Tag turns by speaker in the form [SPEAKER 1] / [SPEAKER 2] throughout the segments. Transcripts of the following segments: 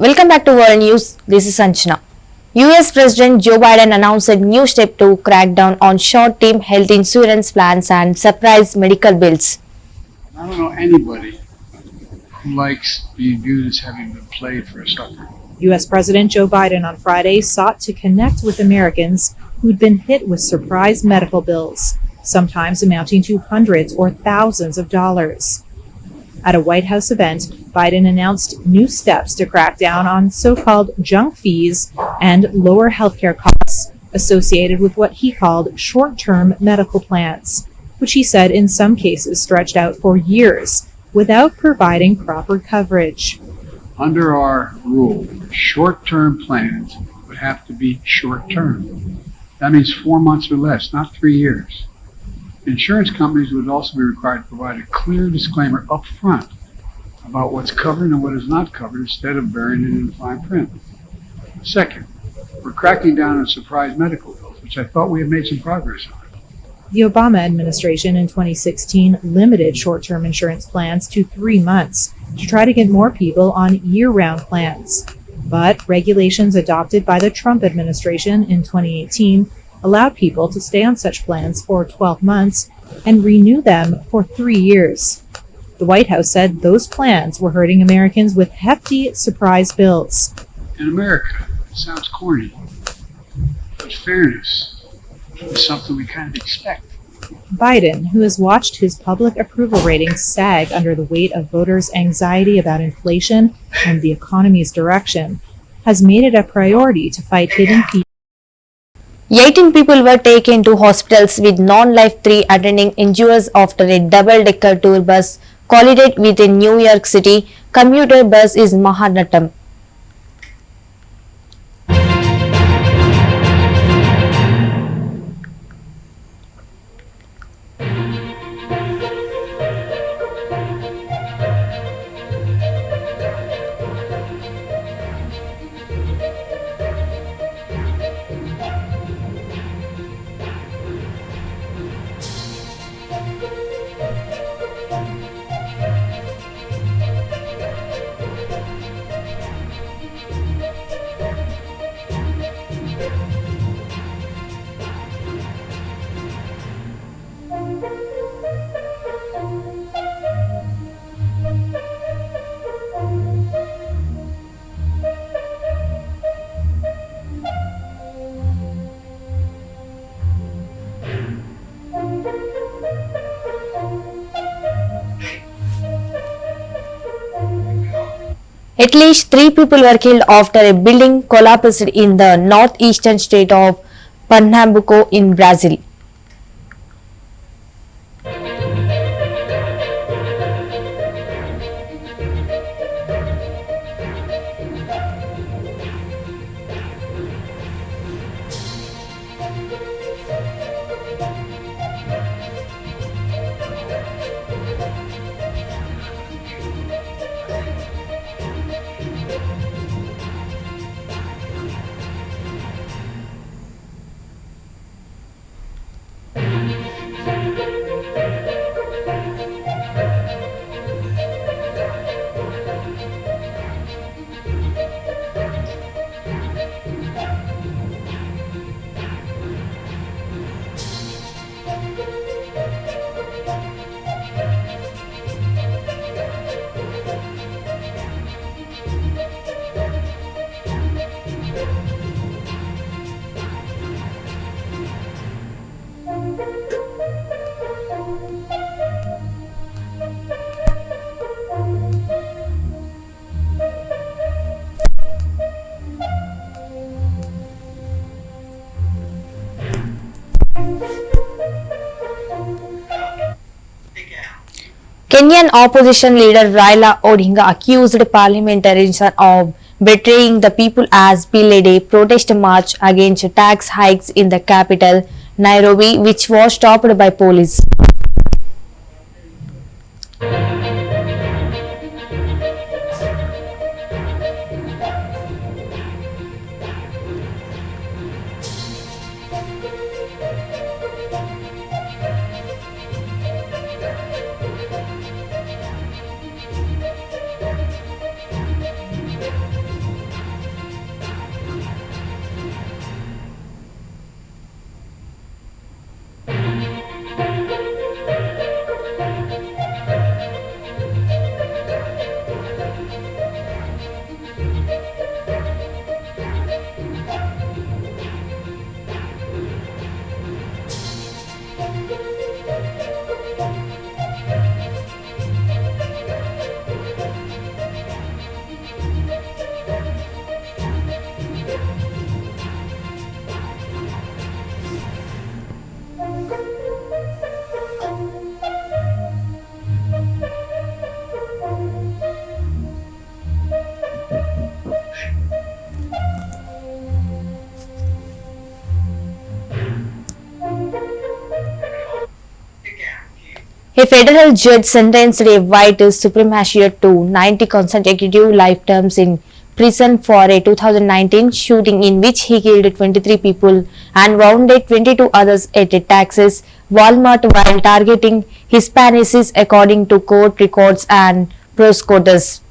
[SPEAKER 1] Welcome back to World News. This is Sanjana. US President Joe Biden announced a new step to crack down on short-term health insurance plans and surprise medical bills.
[SPEAKER 2] I don't know anybody who likes being viewed as having been played for a sucker.
[SPEAKER 3] U.S. President Joe Biden on Friday sought to connect with Americans who'd been hit with surprise medical bills, sometimes amounting to hundreds or thousands of dollars. At a White House event, Biden announced new steps to crack down on so-called junk fees and lower healthcare costs associated with what he called short-term medical plans, which he said in some cases stretched out for years without providing proper coverage.
[SPEAKER 2] Under our rule, short-term plans would have to be short-term. That means 4 months or less, not 3 years. Insurance companies would also be required to provide a clear disclaimer up front about what's covered and what is not covered instead of burying it in fine print. Second, we're cracking down on surprise medical bills, which I thought we had made some progress on.
[SPEAKER 3] The Obama administration in 2016 limited short-term insurance plans to 3 months to try to get more people on year-round plans. But regulations adopted by the Trump administration in 2018 allowed people to stay on such plans for 12 months and renew them for 3 years. The White House said those plans were hurting Americans with hefty surprise bills.
[SPEAKER 2] In America, it sounds corny, but fairness is something we kind of expect.
[SPEAKER 3] Biden, who has watched his public approval ratings sag under the weight of voters' anxiety about inflation and the economy's direction, has made it a priority to fight hidden fees.
[SPEAKER 1] 18 people were taken to hospitals with non-life-threatening attending injuries after a double-decker tour bus collided with a New York City commuter bus in Manhattan. At least 3 people were killed after a building collapsed in the northeastern state of Pernambuco in Brazil. Kenyan opposition leader Raila Odinga accused parliamentarians of betraying the people as he led a protest march against tax hikes in the capital, Nairobi, which was stopped by police. A federal judge sentenced a white supremacist to 90 consecutive life terms in prison for a 2019 shooting in which he killed 23 people and wounded 22 others at a Texas Walmart while targeting Hispanics, according to court records and prosecutors.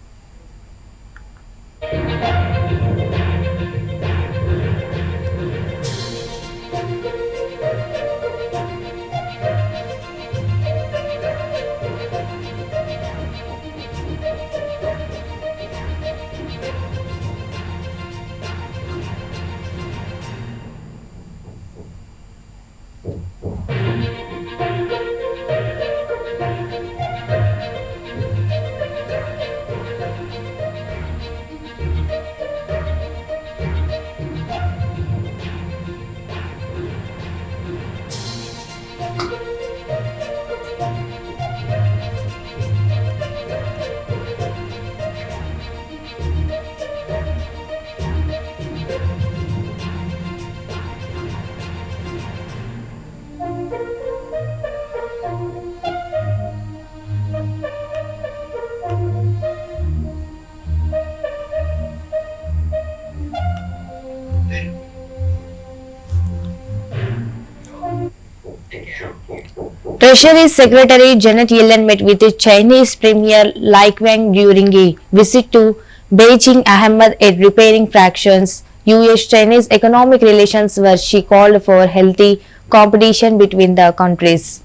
[SPEAKER 1] Treasury Secretary Janet Yellen met with Chinese Premier Li Qiang during a visit to Beijing Ahmed at repairing fractions US-Chinese economic relations where she called for healthy competition between the countries.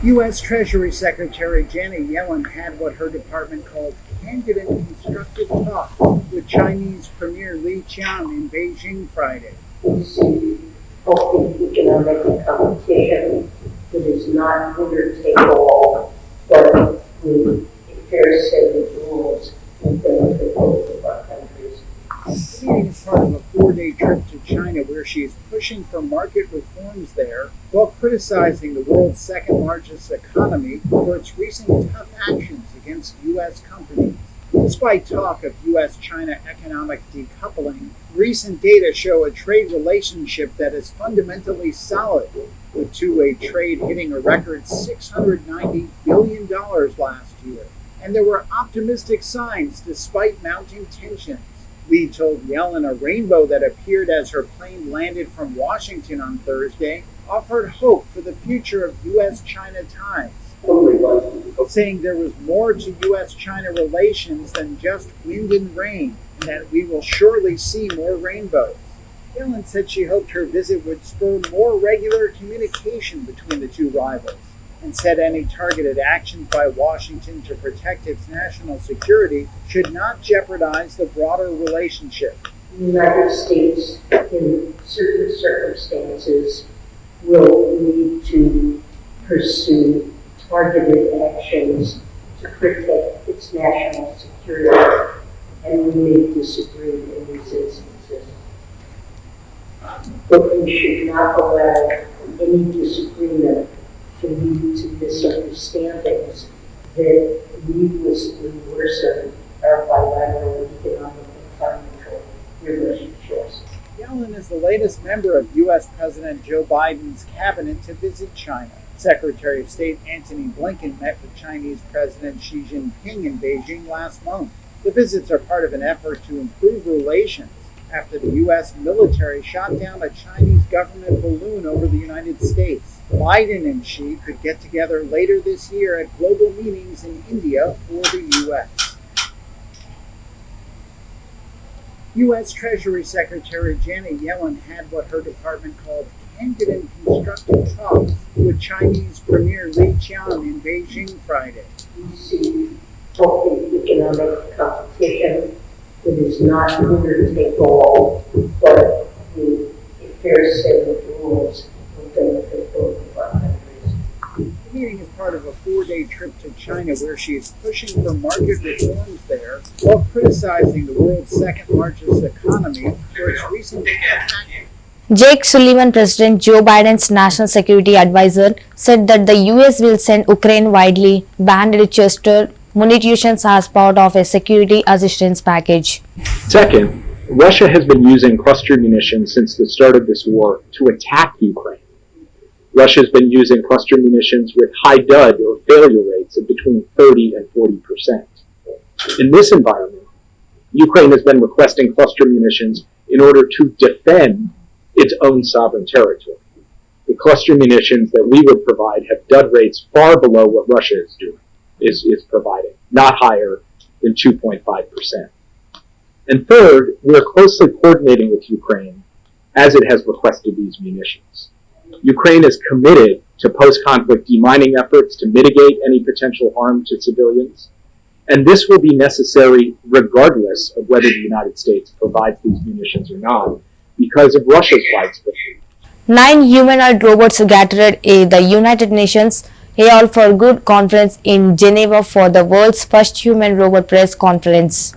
[SPEAKER 4] U.S. Treasury Secretary Janet Yellen had what her department called candid and constructive talks with Chinese Premier Li Qiang in Beijing Friday.
[SPEAKER 5] We see healthy economic competition that is not winner take all, but with a fair set of rules that benefit both of our countries.
[SPEAKER 4] The meeting is part of a 4-day trip to China where she is pushing for market reforms there while criticizing the world's second largest economy for its recent tough actions against U.S. companies. Despite talk of U.S.-China economic decoupling, recent data show a trade relationship that is fundamentally solid, with two-way trade hitting a record $690 billion last year. And there were optimistic signs despite mounting tensions. Lee told Yellen a rainbow that appeared as her plane landed from Washington on Thursday offered hope for the future of U.S.-China ties, saying there was more to U.S.-China relations than just wind and rain, and that we will surely see more rainbows. Yellen said she hoped her visit would spur more regular communication between the two rivals, and said any targeted actions by Washington to protect its national security should not jeopardize the broader relationship.
[SPEAKER 5] The United States, in certain circumstances, will need to pursue targeted actions to protect its national security, and we may disagree in these instances. But we should not allow any disagreement to lead to misunderstandings that needlessly worsen our bilateral economic and financial relationships.
[SPEAKER 4] Yellen is the latest member of U.S. President Joe Biden's cabinet to visit China. Secretary of State Antony Blinken met with Chinese President Xi Jinping in Beijing last month. The visits are part of an effort to improve relations after the U.S. military shot down a Chinese government balloon over the United States. Biden and Xi could get together later this year at global meetings in India for the U.S. U.S. Treasury Secretary Janet Yellen had what her department called candid and constructive talks with Chinese Premier Li Qiang in Beijing Friday.
[SPEAKER 5] We see healthy economic competition that is not winner take all, but with a fair set of rules that benefit both of our countries.
[SPEAKER 4] The meeting is part of a 4-day trip to China where she is pushing for market reforms there while criticizing the world's second largest economy for its recent action.
[SPEAKER 1] Jake Sullivan, President Joe Biden's national security advisor, said that the US will send Ukraine widely banned cluster munitions as part of a security assistance package.
[SPEAKER 6] Second, Russia has been using cluster munitions since the start of this war to attack Ukraine. Russia's been using cluster munitions with high dud or failure rates of between 30 and 40%. In this environment, Ukraine has been requesting cluster munitions in order to defend its own sovereign territory. The cluster munitions that we would provide have dud rates far below what Russia is providing, not higher than 2.5%. And third, we are closely coordinating with Ukraine as it has requested these munitions. Ukraine is committed to post-conflict demining efforts to mitigate any potential harm to civilians, and this will be necessary regardless of whether the United States provides these munitions or not, because of Russia's widespread use.
[SPEAKER 1] 9 humanoid robots gathered at the United Nations All for Good conference in Geneva for the world's first human robot press conference.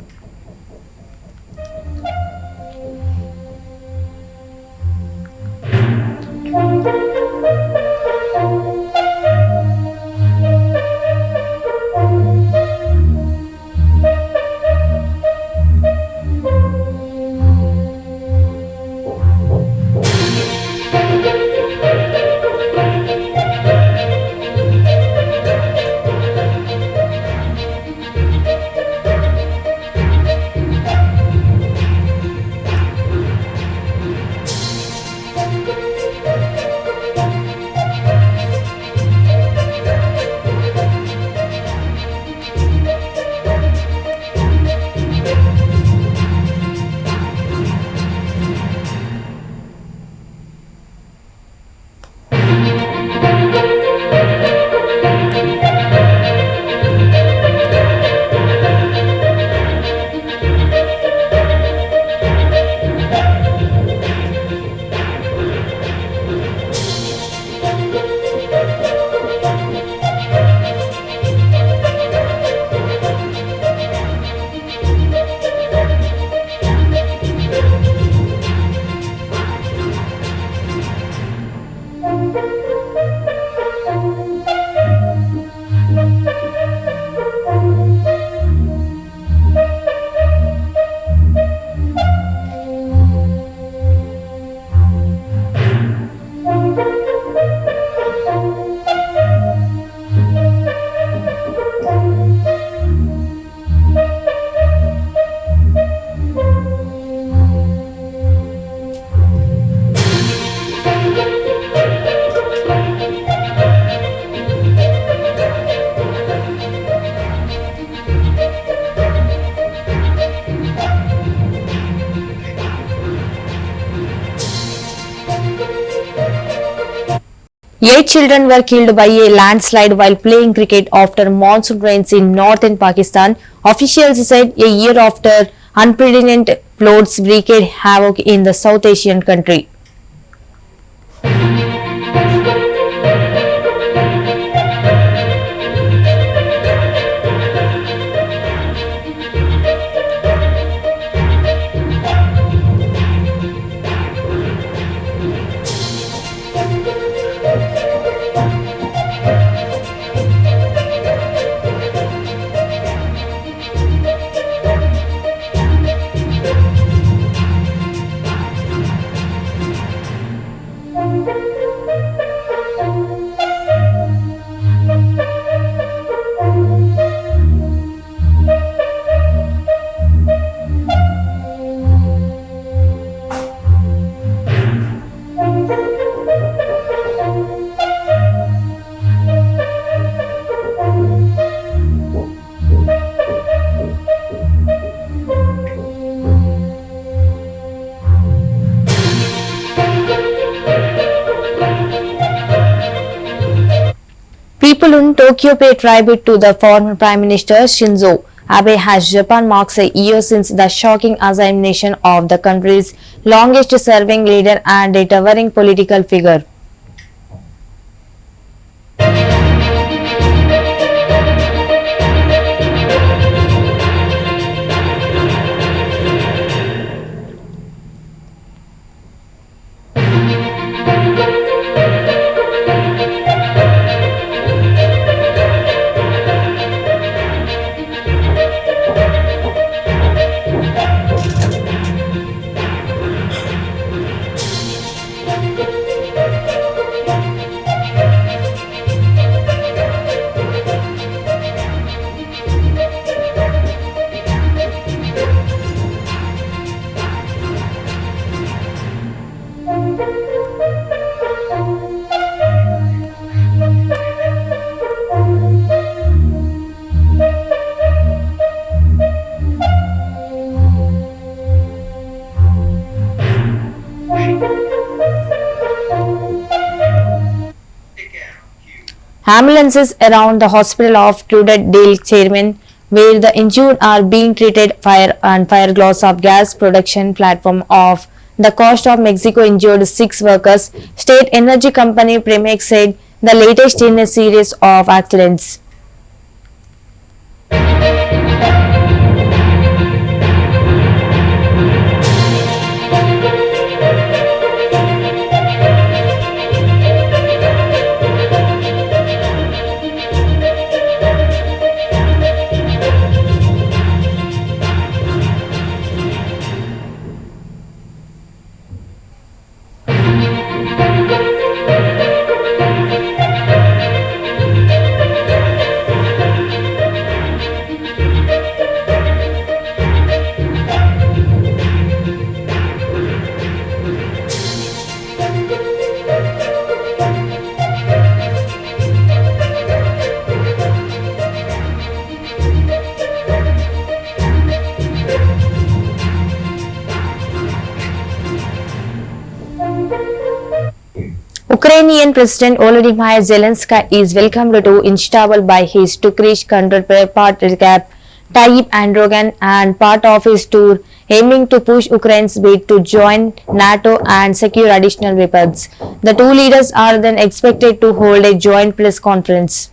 [SPEAKER 1] Eight children were killed by a landslide while playing cricket after monsoon rains in northern Pakistan. Officials said a year after unprecedented floods wreaked havoc in the South Asian country. People in Tokyo pay tribute to the former Prime Minister Shinzo Abe as Japan marks a year since the shocking assassination of the country's longest-serving leader and a towering political figure. Ambulances around the hospital of Dale Chairman, where the injured are being treated, fire loss of gas production platform of the coast of Mexico injured 6 workers. State Energy Company Premex said the latest in a series of accidents. Ukrainian President Volodymyr Zelensky is welcomed to Istanbul by his Turkish counterpart Tayyip Erdogan and part of his tour aiming to push Ukraine's bid to join NATO and secure additional weapons. The two leaders are then expected to hold a joint press conference.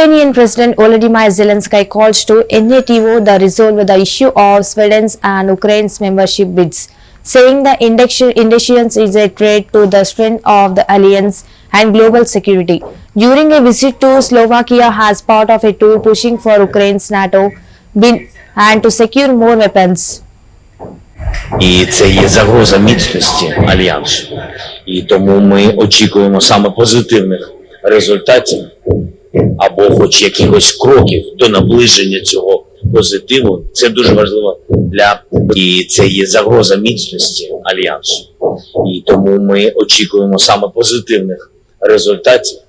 [SPEAKER 1] Ukrainian President Volodymyr Zelensky calls to NATO to resolve the issue of Sweden's and Ukraine's membership bids, saying the indecision is a threat to the strength of the alliance and global security. During a visit to Slovakia as part of a tour pushing for Ukraine's NATO bid and to secure more weapons.
[SPEAKER 7] І це є загроза міцності альянсу. І тому ми очікуємо саме позитивних результатів або хоч якихось кроків до наближення цього позитиву. Це дуже важливо і це є загроза міцності альянсу. І тому ми очікуємо саме позитивних результатів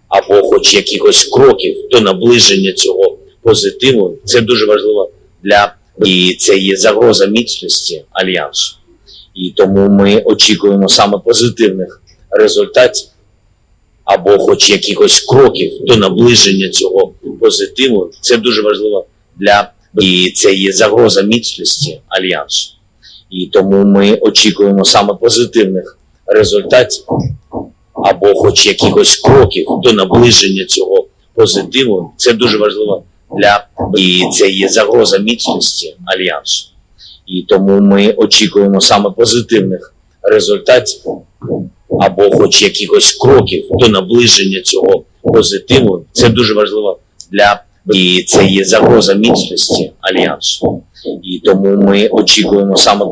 [SPEAKER 7] або хоч якихось кроків до наближення цього позитиву. Це дуже важливо і це є загроза міцності альянсу. І тому ми очікуємо саме позитивних результатів або хоч якихось кроків до наближення цього позитиву. Це дуже важливо і це є загроза міцності альянсу. І тому ми очікуємо саме позитивних результатів або хоч якихось кроків до наближення цього позитиву. Це дуже важливо і це є загроза міцності альянсу. І тому ми очікуємо саме позитивних результатів або хоч якихось кроків до наближення цього позитиву. Це дуже важливо І це є загроза міцності альянсу. І тому ми очікуємо саме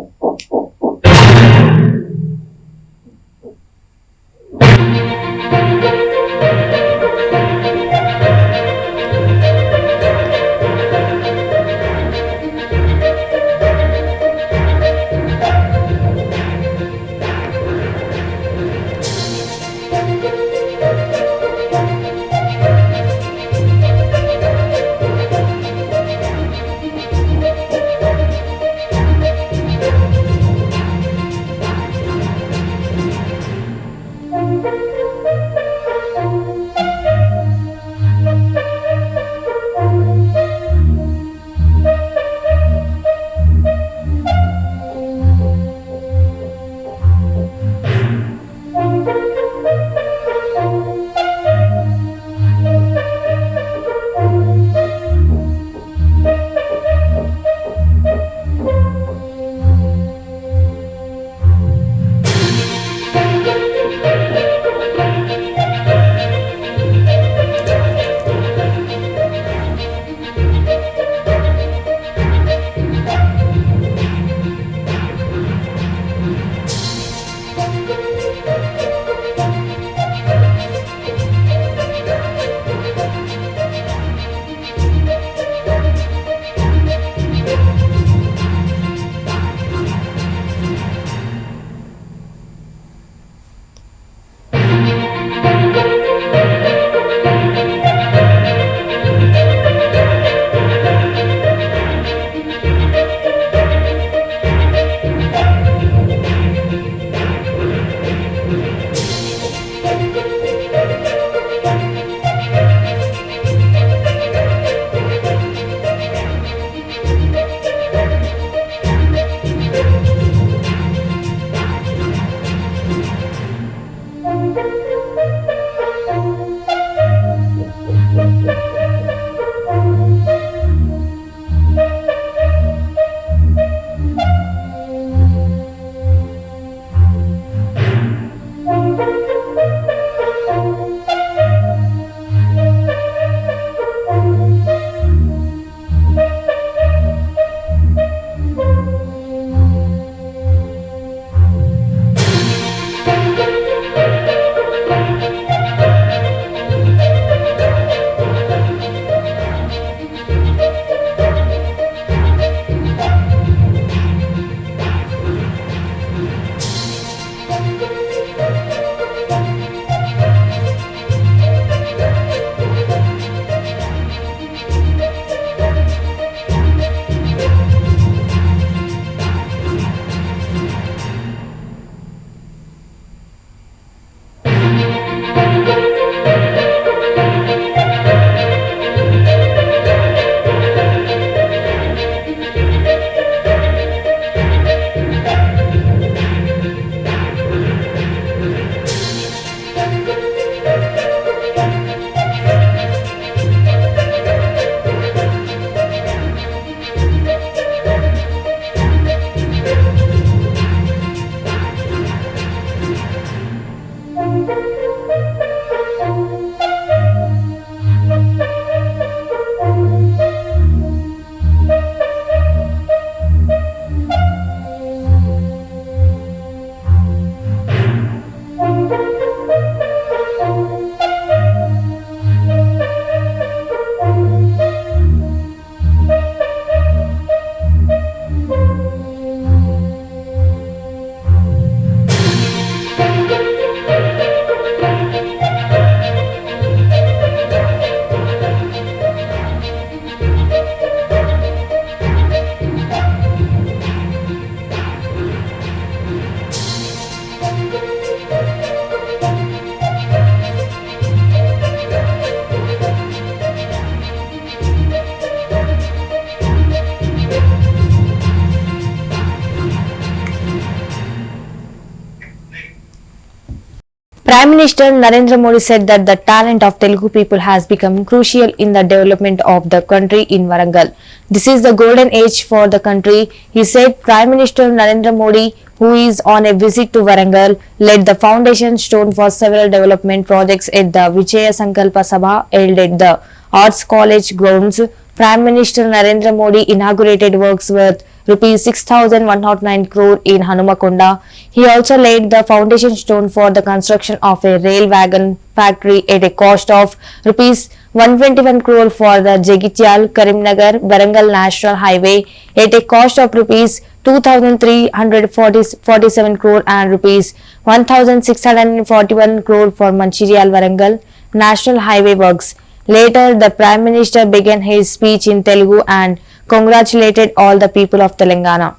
[SPEAKER 1] Prime Minister Narendra Modi said that the talent of Telugu people has become crucial in the development of the country in Warangal. This is the golden age for the country, he said. Prime Minister Narendra Modi, who is on a visit to Warangal, laid the foundation stone for several development projects at the Vijaya Sankalpa Sabha held at the Arts College grounds. Prime Minister Narendra Modi inaugurated works worth rupees 6,109 crore in Hanumakonda. He also laid the foundation stone for the construction of a rail wagon factory at a cost of rupees 121 crore for the Jegityal Karimnagar Warangal National Highway at a cost of rupees 2,347 crore and rupees 1,641 crore for Mancherial Warangal National Highway works. Later, the Prime Minister began his speech in Telugu and congratulated all the people of Telangana.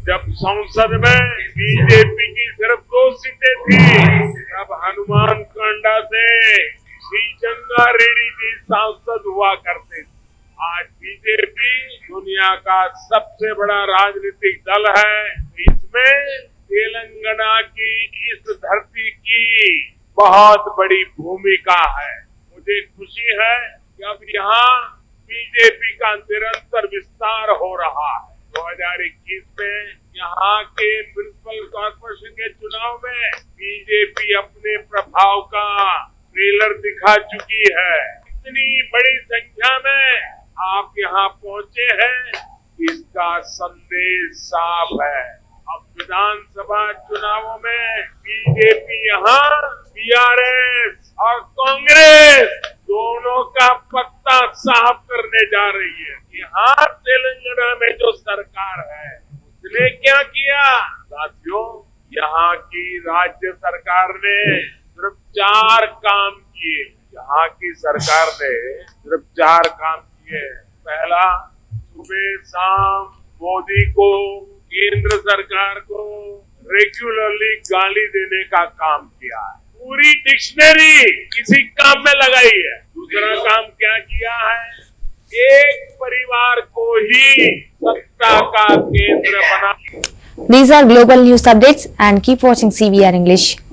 [SPEAKER 8] जब संसद में BJP की सिर्फ 2 सीटें थी, तब हनुमान कांडा से श्री जंगा रेड्डी जी सांसद हुआ करते थे। आज बीजेपी दुनिया का सबसे बड़ा राजनीतिक दल है। इसमें तेलंगाना की इस धरती की बहुत बड़ी भूमिका है। मुझे खुशी है कि अब यहाँ बीजेपी का निरंतर विस्तार हो रहा है। 2021 में यहाँ के म्युनिसिपल कॉर्पोरेशन के चुनाव में बीजेपी अपने प्रभाव का ट्रेलर दिखा चुकी है। इतनी बड़ी संख्या में आप यहाँ पहुँचे हैं, इसका संदेश साफ है। अब विधानसभा चुनावों में बीजेपी यहाँ टीआरएस और कांग्रेस दोनों का पत्ता साफ करने जा रही है। यहाँ तेलंगाना में जो सरकार है उसने क्या किया? साथियों, यहाँ की राज्य सरकार ने सिर्फ 4 काम किए। यहाँ की सरकार ने सिर्फ 4 काम किए। पहला, सुबह शाम मोदी को, केंद्र सरकार को रेगुलरली गाली देने का काम किया है। पूरी डिक्शनरी किसी काम में लगाई है। दूसरा काम क्या किया है? एक परिवार को ही सत्ता का केंद्र बना।
[SPEAKER 1] These are global news updates and keep watching CVR English.